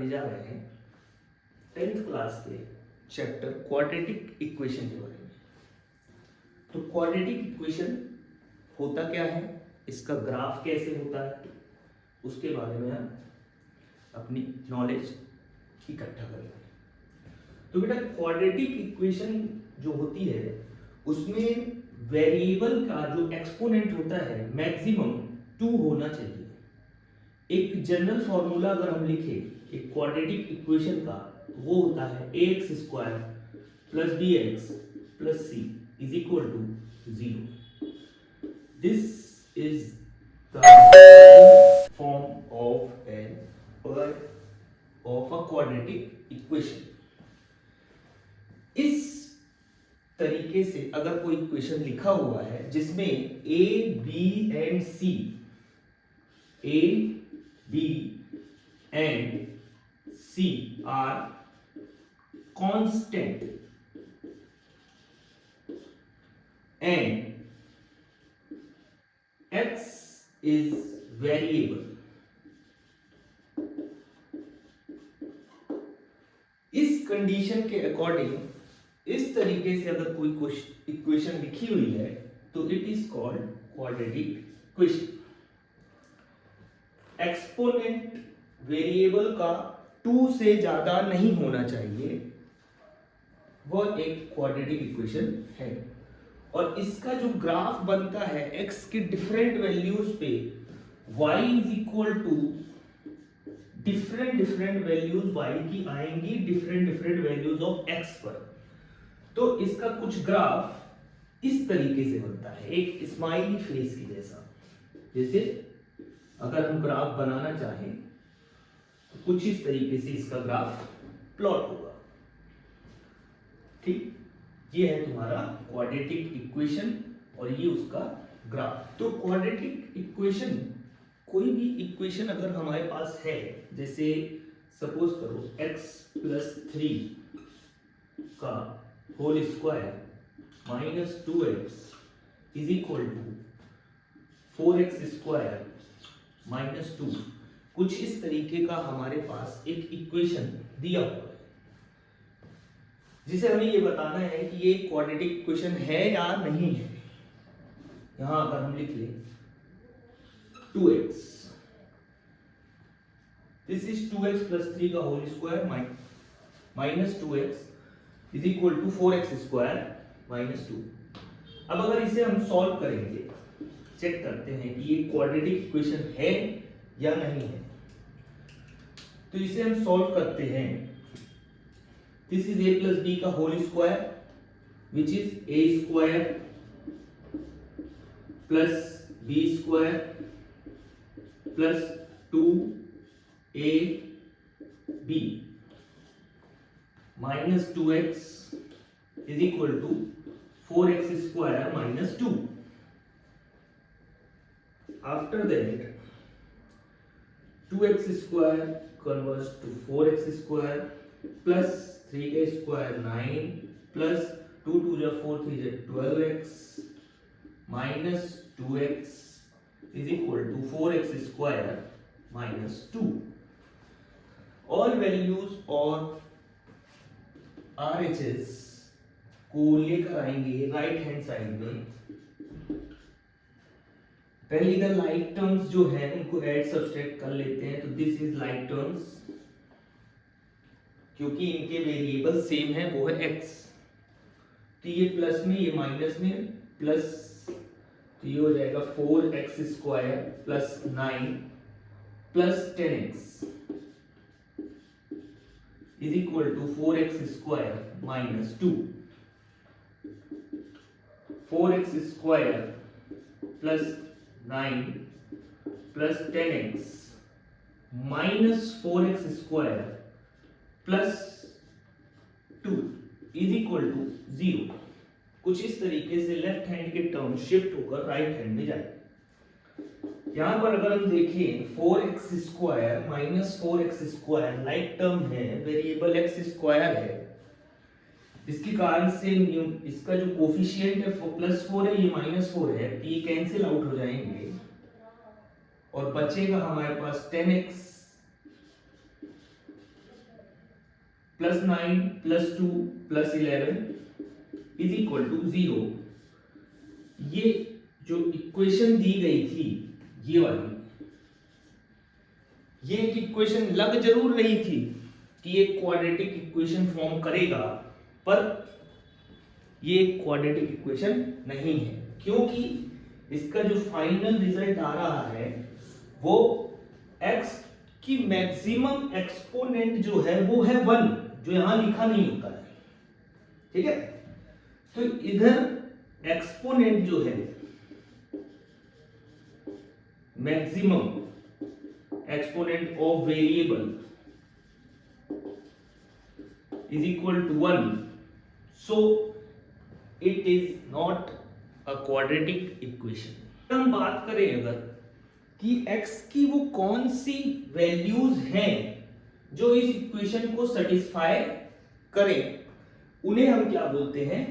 करने जा रहे हैं 10th क्लास के चैप्टर क्वाड्रेटिक इक्वेशन के बारे में। तो क्वाड्रेटिक इक्वेशन होता क्या है, इसका ग्राफ कैसे होता है, उसके बारे में हम अपनी नॉलेज इकट्ठा करेंगे। तो बेटा क्वाड्रेटिक इक्वेशन जो होती है उसमें वेरिएबल का जो एक्सपोनेंट होता है मैक्सिमम 2 होना चाहिए। एक जनरल फॉर्मूला अगर हम लिखें एक क्वाड्रेटिक इक्वेशन का, वो होता है ax square plus bx plus c is equal to 0। This is the form of a quadratic equation. इस तरीके से अगर कोई इक्वेशन लिखा हुआ है जिसमें a b and c, a b and c are constant and x is variable, इस कंडीशन के अकॉर्डिंग इस तरीके से अगर कोई इक्वेशन लिखी हुई है तो it is called quadratic equation. Exponent variable का 2 से ज्यादा नहीं होना चाहिए, वह एक क्वाड्रेटिक इक्वेशन है। और इसका जो ग्राफ बनता है x के डिफरेंट वैल्यूज पे y is equal to different values y की आएंगी डिफरेंट वैल्यूज ऑफ x पर। तो इसका कुछ ग्राफ इस तरीके से बनता है, एक स्माइली फेस की जैसा। जैसे अगर हम ग्राफ बनाना चाहें तो कुछ इस तरीके से इसका ग्राफ प्लॉट होगा। ठीक, ये है तुम्हारा क्वाड्रेटिक इक्वेशन और ये उसका ग्राफ। तो क्वाड्रेटिक इक्वेशन, कोई भी इक्वेशन अगर हमारे पास है, जैसे सपोज करो x प्लस 3 का whole square minus 2x is equal to 4x square minus 2, कुछ इस तरीके का हमारे पास एक इक्वेशन दिया हुआ है जिसे हमें ये बताना है कि ये क्वाड्रेटिक इक्वेशन है या नहीं है। यहां अगर हम लिख लें 2x, this is 2x plus 3 का whole square minus 2x is equal to 4x square minus 2। अब अगर इसे हम सॉल्व करेंगे, चेक करते हैं कि ये क्वाड्रेटिक इक्वेशन है या नहीं है। तो इसे हम सॉल्व करते हैं। This is a plus b का whole square which is a square plus b square plus 2ab minus 2x is equal to 4x square minus 2। After that 2x square converts to 4x square plus 3 का square 9 plus 2 2 जा 4 3 जा 12x minus 2x is equal to 4x square minus 2। All values और RHS को लेकर आएंगे right hand side में। पहले इधर लाइक टर्म्स जो है उनको ऐड सब्सट्रैक्ट कर लेते हैं। तो दिस इज लाइक टर्म्स, क्योंकि इनके वेरिएबल सेम है, वो है x। तो ये प्लस में, ये माइनस में, प्लस, तो ये हो जाएगा 4x square plus 9 plus 10x is equal to 4x square minus 2। 4x square plus 9 plus 10x minus 4x square plus 2 is equal to 0। कुछ इस तरीके से लेफ्ट हैंड के टर्म शिफ्ट होकर राइट हैंड में जाए। यहां पर अगर हम देखें 4x square minus 4x square like term है, वेरिएबल x स्क्वायर है, इसके कारण से इसका जो कोफिशिएंट है +4 है, ये -4 है, तो ये कैंसिल आउट हो जाएंगे और बचेगा हमारे पास 10x +9 +2 +11 इज इक्वल टू 0। ये जो इक्वेशन दी गई थी ये वाली, ये एक इक्वेशन लग जरूर रही थी कि ये क्वाड्रेटिक इक्वेशन फॉर्म करेगा, पर ये एक क्वाड्रेटिक इक्वेशन नहीं है, क्योंकि इसका जो फाइनल रिजल्ट आ रहा है वो x की मैक्सिमम एक्सपोनेंट जो है वो है 1, जो यहां लिखा नहीं होता है। ठीक है, तो इधर एक्सपोनेंट जो है maximum exponent of variable is equal to 1, so it is not a quadratic equation। हम बात करें अगर कि x की वो कौन सी वैल्यूज हैं जो इस इक्वेशन को सेटिस्फाई करें, उन्हें हम क्या बोलते हैं,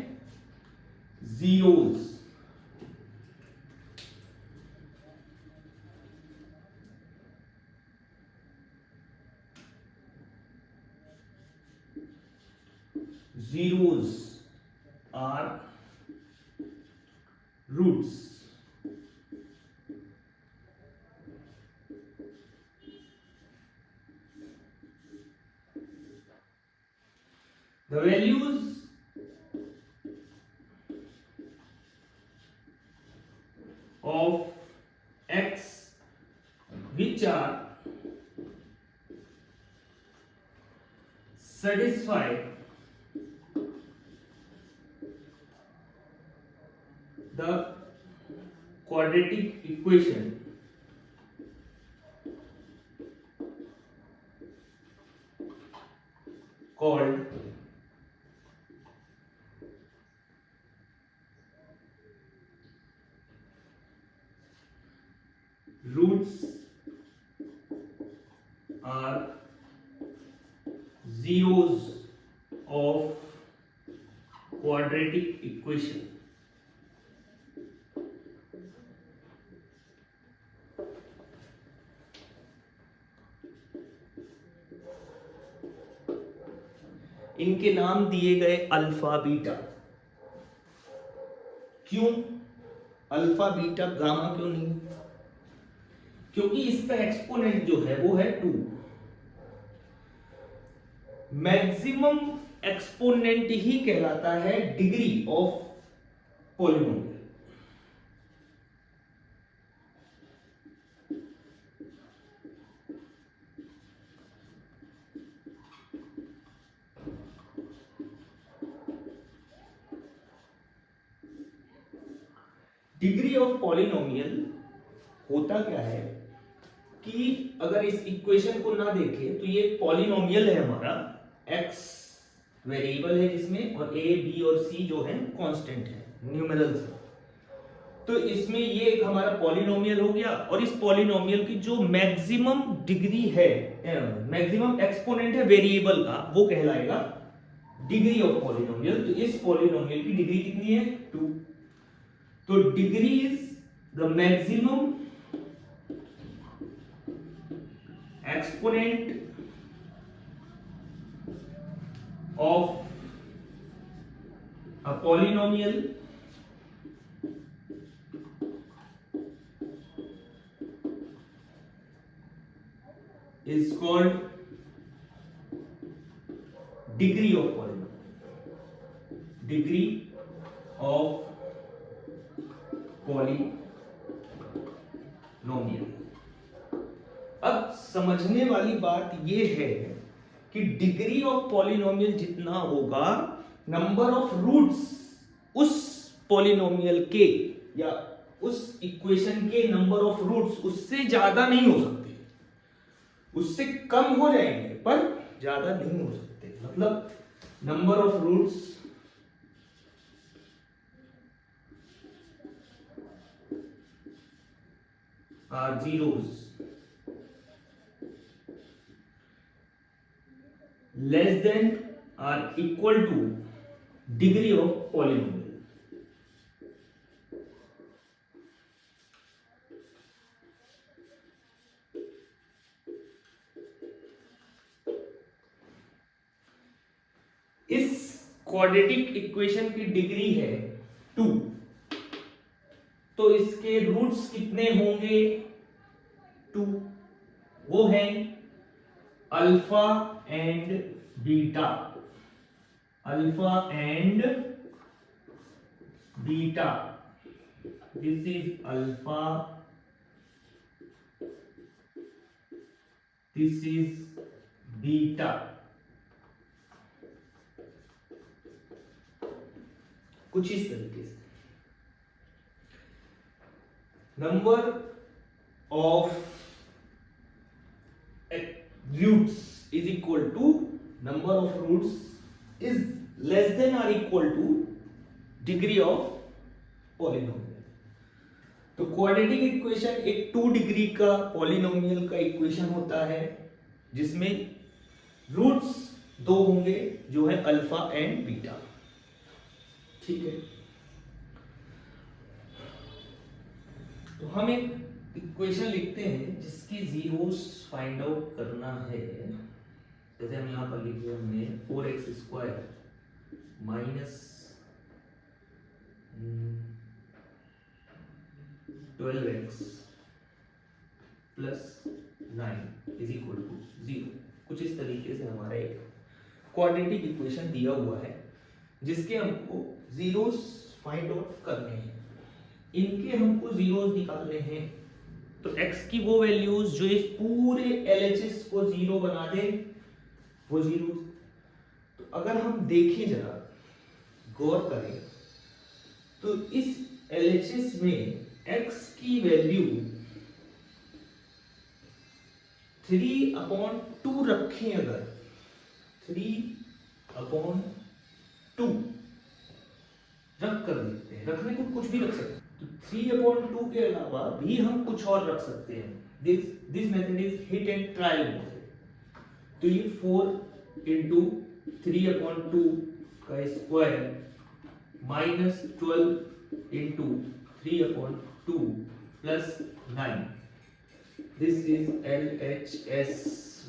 zeros. Zeros are roots। The values of x which are satisfy the quadratic equation called roots are zeros of quadratic equation। इनके नाम दिए गए अल्फा बीटा। क्यों अल्फा बीटा गामा क्यों नहीं? क्योंकि इसका एक्सपोनेंट जो है वो है 2। मैक्सिमम एक्सपोनेंट ही कहलाता है degree of polynomial. Degree of polynomial होता क्या है कि अगर इस इक्वेशन को ना देखें तो ये पॉलिनोमियल है हमारा, x वेरिएबल है जिसमें, और a b और c जो है कांस्टेंट है, न्यूमेरल्स है। तो इसमें ये एक हमारा पॉलिनोमियल हो गया, और इस पॉलिनोमियल की जो मैक्सिमम डिग्री है, मैक्सिमम एक्सपोनेंट है वेरिएबल का, वो कहलाएगा डिग्री ऑफ पॉलिनोमियल। तो इस पॉलिनोमियल की डिग्री कितनी है? 2। तो degree is the maximum exponent of a polynomial is called degree of polynomial। degree of polynomial। अब समझने वाली बात यह है कि डिग्री ऑफ पॉलिनोमियल जितना होगा, नंबर ऑफ रूट्स उस पॉलिनोमियल के या उस इक्वेशन के नंबर ऑफ रूट्स उससे ज्यादा नहीं हो सकते, उससे कम हो जाएंगे पर ज्यादा नहीं हो सकते। मतलब number of roots are zeros less than are equal to degree of polynomial. इस क्वाड्रेटिक इक्वेशन की डिग्री है 2, तो इसके रूट्स कितने होंगे? 2। वो है alpha and beta, alpha and beta, this is alpha, this is beta. कुछ इस तरीके से number of roots is equal to number of roots is less than और equal to degree of polynomial. तो क्वाड्रेटिक इक्वेशन एक 2 degree का polynomial का equation होता है जिसमें रूट्स 2 होंगे जो है अल्फा एंड बीटा। ठीक है, तो हम एक इक्वेशन लिखते हैं जिसकी जीरोस फाइंड आउट करना है। जैसे हम यहां पर लिखे हमने 4x² minus 12x plus 9 is equal to 0। कुछ इस तरीके से हमारा एक क्वाड्रेटिक इक्वेशन दिया हुआ है जिसके हमको जीरोस फाइंड आउट करने हैं। इनके हमको जीरोस निकालने हैं, तो x की वो वैल्यूज जो इस पूरे LHS को 0 बना दे वो जीरो। तो अगर हम देखें, जरा गौर करें, तो इस LHS में x की वैल्यू 3/2 रखें, अगर 3/2 रख कर देखते हैं, रखने को कुछ भी रख सकते हैं। तो 3/2 के अलावा भी हम कुछ और रख सकते हैं। This method is hit and trial method. तो ये 4 इंटू 3/2 का square minus 12 into 3/2 plus 9, this is LHS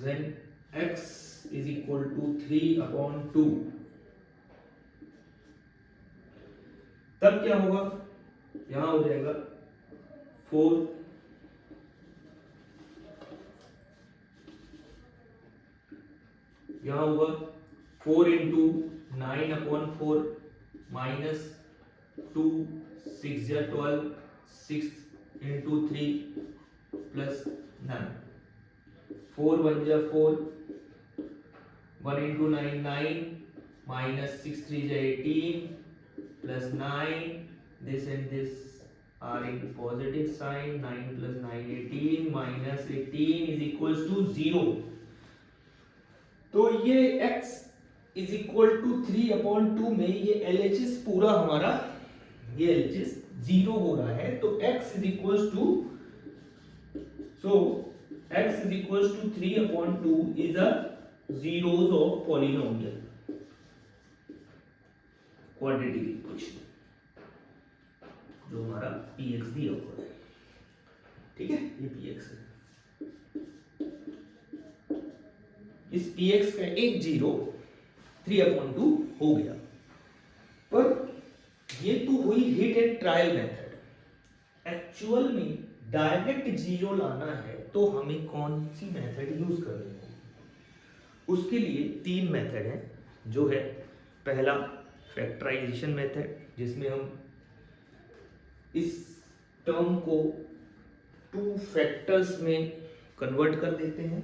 when x is equal to 3/2। तब क्या होगा? यहां हो जाएगा 4 यहां होगा 4 इंटू 9/4 माइनस 2 6 या 12 6 इंटू 3 प्लस 9 4 1 जा 4 1 इंटू 9 9 माइनस 6 3 जा 18 plus 9, this and this are in positive sign, 9 plus 9 18 minus 18 is equals to 0। तो ये x is equal to 3/2 में ये LHS पूरा हमारा ये LHS 0 हो रहा है। तो x is equals to, so x is equals to 3/2 is a zeros of polynomial quadratic equation जो हमारा px दिया हुआ है। ठीक है, ये px है। इस px का एक जीरो 3/2 हो गया। पर ये तो हुई hit and trial method. Actual में डायरेक्ट जीरो लाना है तो हमें कौन सी मेथड यूज करनी है? उसके लिए 3 मेथड है, जो है पहला फैक्टराइजेशन मेथड, जिसमें हम इस टर्म को 2 फैक्टर्स में कन्वर्ट कर देते हैं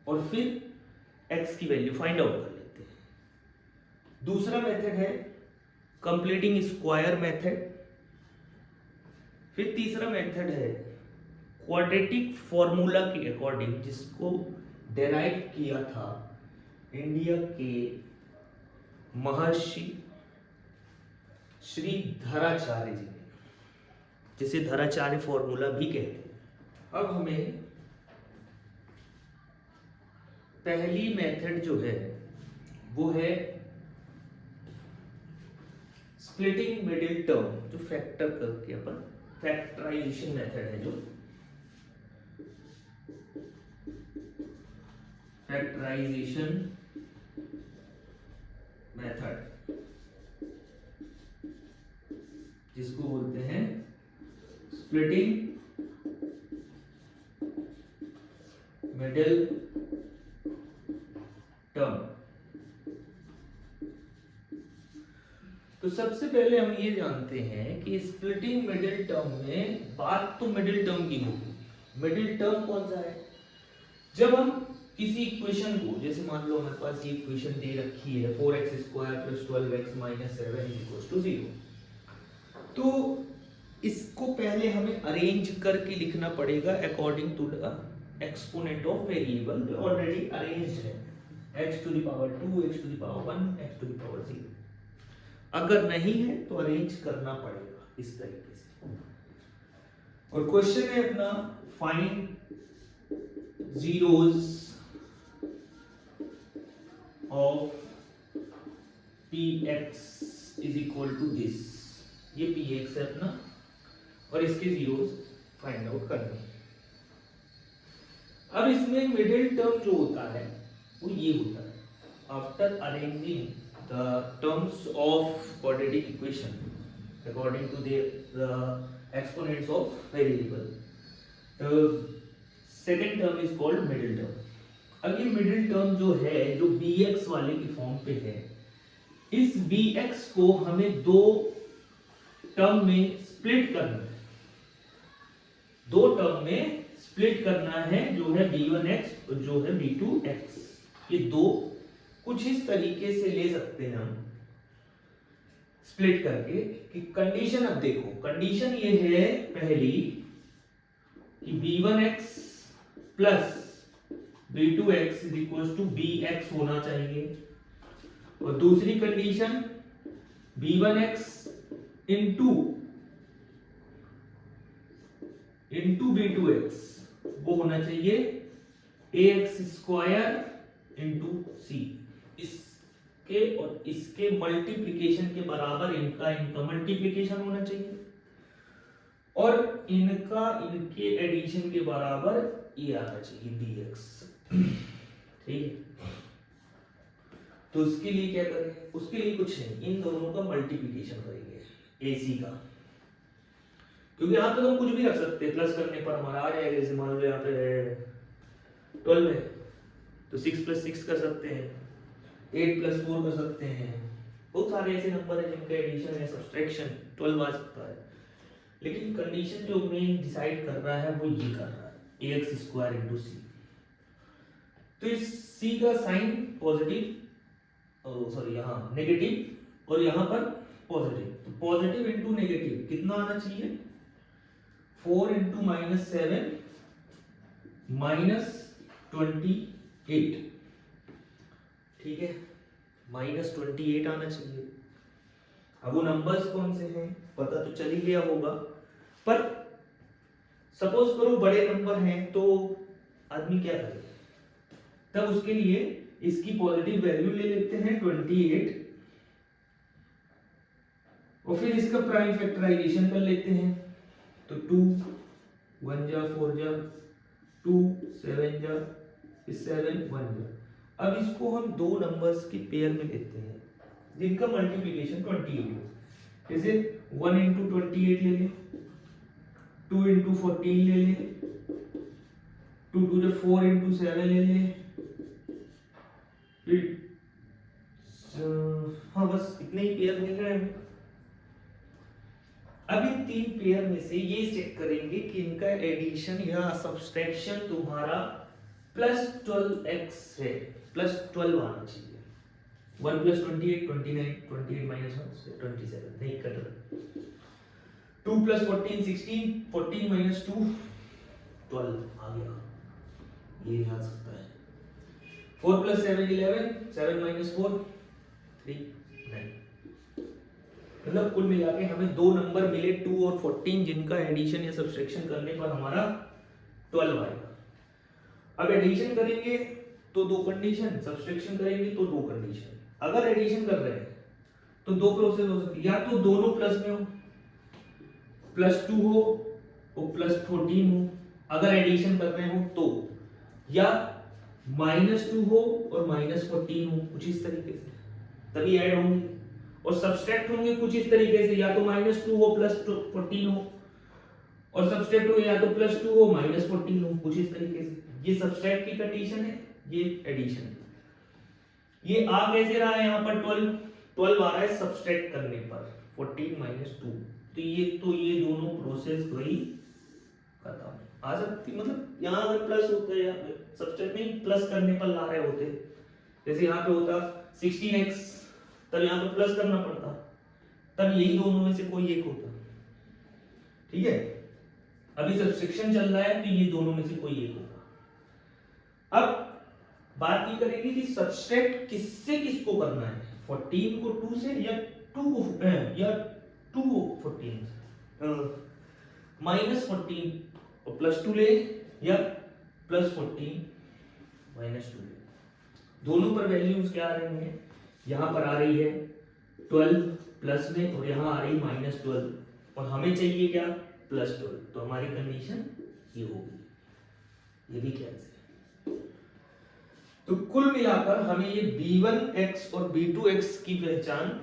और फिर x की वैल्यू फाइंड आउट कर लेते हैं। दूसरा मेथड है कंप्लीटिंग स्क्वायर मेथड। फिर तीसरा मेथड है क्वाड्रेटिक फॉर्मूला के अकॉर्डिंग, जिसको डेराइव किया था इंडिया के महर्षि श्री धराचार्य जी ने, जिसे धराचार्य फॉर्मूला भी कहते हैं। अब हमें पहली मेथड जो है वो है स्प्लिटिंग मिडिल टर्म, जो फैक्टर करके अपन फैक्टराइजेशन मेथड है, जो फैक्टराइजेशन मेथड, जिसको बोलते हैं स्प्लिटिंग मिडिल टर्म। तो सबसे पहले हम ये जानते हैं कि स्प्लिटिंग मिडिल टर्म में बात तो मिडिल टर्म की होगी। मिडिल टर्म कौन सा है? जब हम किसी इक्वेशन को, जैसे मान लो हमारे पास ये इक्वेशन दे रखी है 4x² + 12x - 7 = 0, तो इसको पहले हमें अरेंज करके लिखना पड़ेगा according to the exponent of variable जो ऑलरेडी अरेंज्ड है, x⁴, x⁴1, x⁴0। अगर नहीं है तो अरेंज करना पड़ेगा इस तरीके से। और क्वेश्चन है अपना find zeros of px = this। ये px है अपना और इसके जीरोस फाइंड आउट करने। अब इसमें मिडिल टर्म जो होता है वो ये होता है, after arranging the terms of quadratic equation according to the exponents of variable, second term is called middle term. अब ये मिडिल टर्म जो है, जो bx वाले की फॉर्म पे है, इस bx को हमें दो टर्म में स्प्लिट करना है, दो टर्म में स्प्लिट करना है, जो है b1x और जो है b2x। ये दो कुछ इस तरीके से ले सकते हैं हम स्प्लिट करके कि कंडीशन, अब देखो कंडीशन ये है पहली कि b1x प्लस b2x = bx होना चाहिए, और दूसरी कंडीशन b1x इंटू b2x वो होना चाहिए ax² इंटू c। इसके और इसके मल्टीप्लिकेशन के बराबर इनका मल्टीप्लिकेशन होना चाहिए, और इनका इनके एडिशन के बराबर ये आना चाहिए dx। ठीक है, तो उसके लिए क्या करें? उसके लिए कुछ नहीं, इन दोनों का मल्टीप्लिकेशन करेंगे ac का, क्योंकि यहाँ पे तो हम कुछ भी रख सकते हैं, प्लस करने पर हमारा आ जाएगा। जैसे मान लो यहाँ पे 12 है तो 6 + 6 कर सकते हैं, 8 + 4 कर सकते हैं। बहुत सारे ऐसे नंबर हैं जिनका एडिशन या सब्सट्रैक्शन 12 आ सकता है, लेकिन कंडीशन जो मेन डिसाइड कर रहा है वो ये कर रहा है ax² इंटू c। तो इस c का साइन पॉजिटिव, सॉरी यहाँ नेगेटिव और यहाँ पर पॉजिटिव, तो पॉजिटिव इंटू नेगेटिव कितना आना चाहिए? 4 × -7 -28। ठीक है, -28 आना चाहिए। अब वो नंबर्स कौन से हैं पता तो चल ही गया होगा, पर सपोज करो बड़े नंबर हैं तो आदमी क्या करे? तब उसके लिए इसकी पॉजिटिव वैल्यू ले लेते हैं 28, और फिर इसका प्राइम फैक्टराइजेशन कर लेते हैं। तो 2 1 जा 4 जा 2 7 जा 7 1 जा। अब इसको हम दो नंबर्स की पेयर में लेते हैं जिनका मल्टीप्लिकेशन 28 हो। जैसे 1 × 28 ले लें, 2 × 14 ले लें, 2 × 4 × 7 ले लें, फिर हाँ बस इतने ही पेयर मिल रहे हैं। अब इन तीन पेयर में से ये चेक करेंगे कि इनका एडिशन या सब्सट्रैक्शन तुम्हारा +12x है, +12 आना चाहिए। 1 + 28 29, 28 - 1 27, नहीं कट रहा। 2 + 14 16, 14 - 2 12 आ गया, ये आ सकता है। 4 + 7 11, 7 - 4 3 9। मतलब कुल मिला के हमें दो नंबर मिले 2 और 14 जिनका एडिशन या सब्सट्रैक्शन करने पर हमारा 12 आएगा। अब एडिशन करेंगे तो दो कंडीशन, सब्सट्रैक्शन करेंगे तो दो कंडीशन। अगर एडिशन कर रहे हैं तो दो प्रोसेस हो सकती है, या तो दोनों प्लस में हो, +2 हो और +14 हो अगर एडिशन कर रहे हो तो, या -2 हो और -14 हो, कुछ इस तरीके से। तभी ऐड होंगे, और सब्सट्रैक्ट होंगे कुछ इस तरीके से, या तो -2 हो +14 हो, और सब्सट्रैक्ट हो या तो +2 हो -14 हो, कुछ इस तरीके से। ये सब्सट्रैक्ट की कंडीशन है, ये एडिशन की। ये आ कैसे रहा है यहाँ पर 12 आ रहा है सब्सट्रैक्ट करने पर 14 - 2, तो ये दोनों प्रोसेस वही खत्म आ सकती, मतलब यहाँ अगर प्लस होते या सब्सट्रैक्ट में प्लस करने पर ला रहे होते, जैसे यहाँ पे होता 16x, तब यहाँ पे प्लस करना पड़ता, तब यही दोनों में से कोई एक होता, ठीक है। अभी सब्सट्रैक्शन चल रहा है तो ये दोनों में से कोई एक होगा। अब बात ये करेंगे कि सब्सट्रैक्ट किससे किसको करना है, 14 को 2 से या 2 को 14 से, -14 और +2 ले या +14 -2 ले, दोनों पर वैल्यूज क्या आ रही हैं, यहाँ पर आ रही है 12 प्लस में, और यहाँ आ रही -12, और हमें चाहिए क्या +12, तो हमारी कंडीशन ये होगी, ये भी कैंसिल। तो कुल मिलाकर हमें ये b1x और b2x की पहचान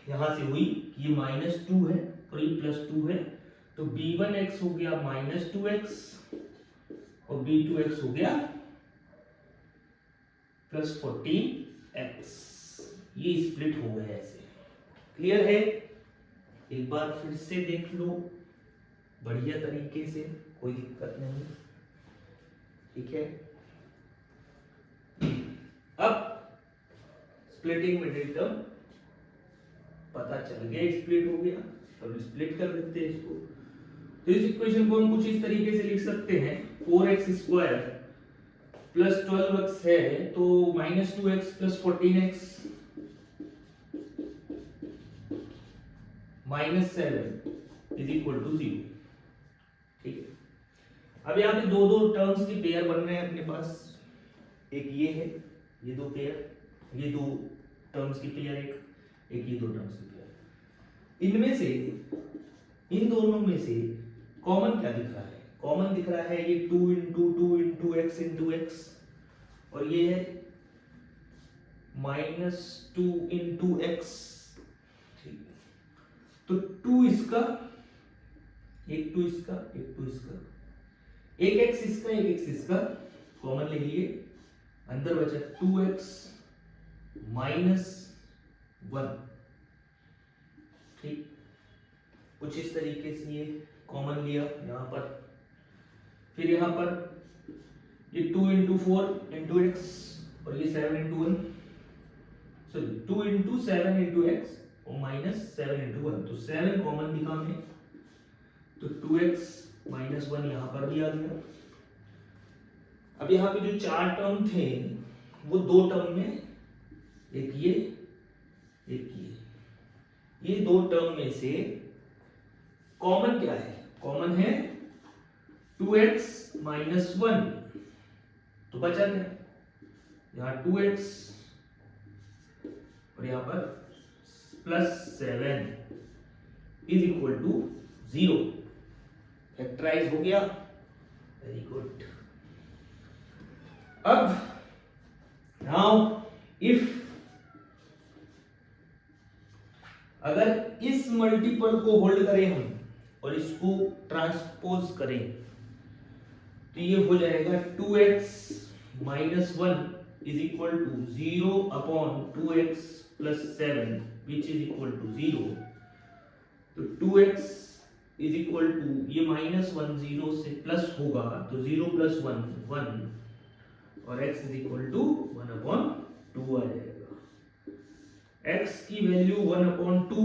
यहां से हुई, ये -2 है और ये +2 है, तो b1x हो गया -2x और b2x हो गया +14x, ये स्प्लिट हो गया ऐसे। क्लियर है? एक बार फिर से देख लो बढ़िया तरीके से, कोई दिक्कत नहीं, ठीक है। अब स्प्लिटिंग मिडिल टर्म पता चल गया, स्प्लिट हो गया, अब स्प्लिट कर देते हैं इसको। तो इस इक्वेशन को हम कुछ इस तरीके से लिख सकते हैं, 4x² + 12x है तो -2x + 14x -7 = 0, ठीक है। अब यहाँ पे दो टर्म्स की पेयर बन रहे हैं अपने पास, एक ये है, ये दो पेयर, ये दो टर्म्स की पेयर, एक ये दो टर्म्स की पेयर। इनमें से, इन दोनों में से कॉमन क्या दिख रहा है, कॉमन दिख रहा है ये 2 × 2 × x × x, और ये है -2 × x, ठीक। तो 2 इसका, एक 2 इसका, एक 2 इसका, एक x इसका, एक x इसका कॉमन ले लिए, अंदर बचा 2x -1, ठीक। कुछ इस तरीके से ये कॉमन लिया यहां पर, फिर यहां पर ये 2 × 4 × x और ये 7 × 1, सॉरी 2 × 7 × x और -7 × 1, तो 7 कॉमन दिखा हमें, तो 2x -1 यहां पर भी आ गया। अब यहाँ पे जो चार टर्म थे वो दो टर्म में, एक ये एक ये दो टर्म में से कॉमन क्या है, कॉमन है 2x -1, तो बचा क्या, यहाँ 2x और यहाँ पर +7 = 0, फैक्टराइज हो गया, वेरी गुड। अब नाउ इफ, अगर इस मल्टीपल को होल्ड करें हम और इसको ट्रांसपोज करें, तो ये हो जाएगा 2x -1 = 0/2x + 7 = 0, तो 2x ये -1 0 से प्लस होगा, तो 0 + 1 1, और x = 1/2 आ जाएगा। x की वैल्यू 1/2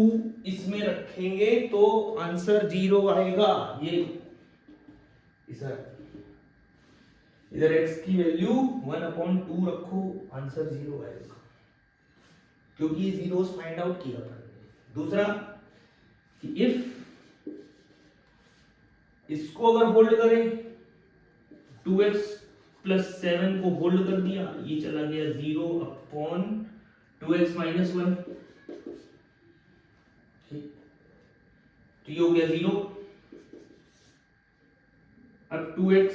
इसमें रखेंगे तो आंसर 0 आएगा, ये इधर x की वैल्यू 1/2 रखो, आंसर 0 आएगा, क्योंकि ये जीरोस फाइंड आउट किया था। दूसरा कि इफ इसको अगर होल्ड करें, 2x + 7 को होल्ड कर दिया, ये चला गया 0/2x - 1, ठीक, तो ये हो गया 0। अब 2x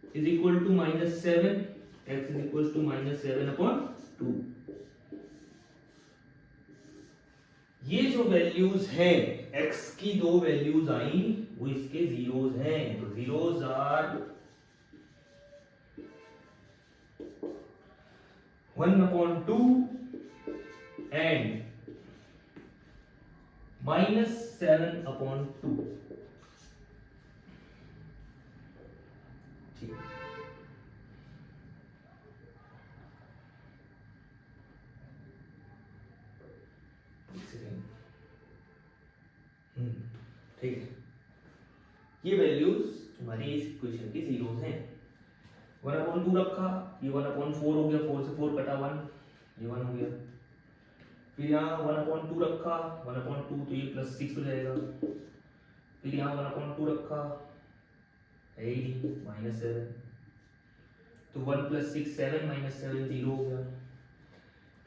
= -7, x = -7/2, ये जो वैल्यूज हैं x की दो वैल्यूज आई वो इसके जीरोस हैं, तो जीरोस आर 1/2 एंड -7/2। ठीक, ठीक है, ये वैल्यूज हमारी इस इक्वेशन की जीरोस हैं। 1/2 रखा, ये 1/4 हो गया, 4 से 4 कटा 1, ये 1 हो गया। फिर यहाँ 1/2 रखा, 1/2 तो ये +6 हो जाएगा। फिर यहाँ 1/2 रखा, 8 -7, तो 1 + 6 7 -7 0 हो गया।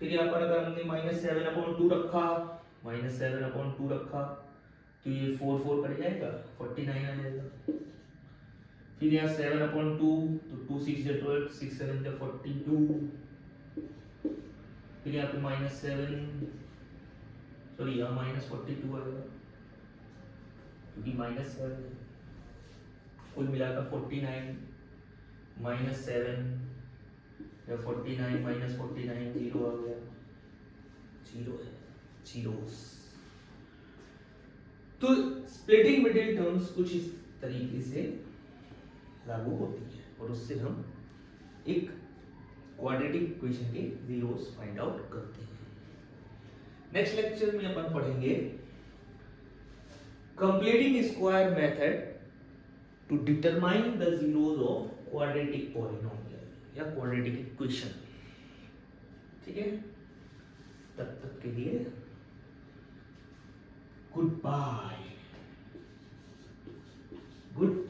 फिर यहाँ पर अगर हमने -7/2 रखा, -7/2 रखा, तो ये 4 4 कट जाएगा, 49 आ जाएगा। फिर यहाँ 7/2, तो 2 6 12, 6 7 42। फिर यहाँ पे -7, सॉरी यहाँ -42 आएगा क्योंकि -7, कुल मिलाकर 49 -7 या 49 -49 0 आ गया, 0 है, जीरोस। तो स्प्लिटिंग मिडिल टर्म्स कुछ इस तरीके से लागू होती है और उससे हम एक क्वाड्रेटिक इक्वेशन के जीरोस फाइंड आउट करते हैं। नेक्स्ट लेक्चर में अपन पढ़ेंगे completing square method to determine the zeros of quadratic polynomial या क्वाड्रेटिक इक्वेशन। ठीक है, तब तक के लिए गुड बाय, गुड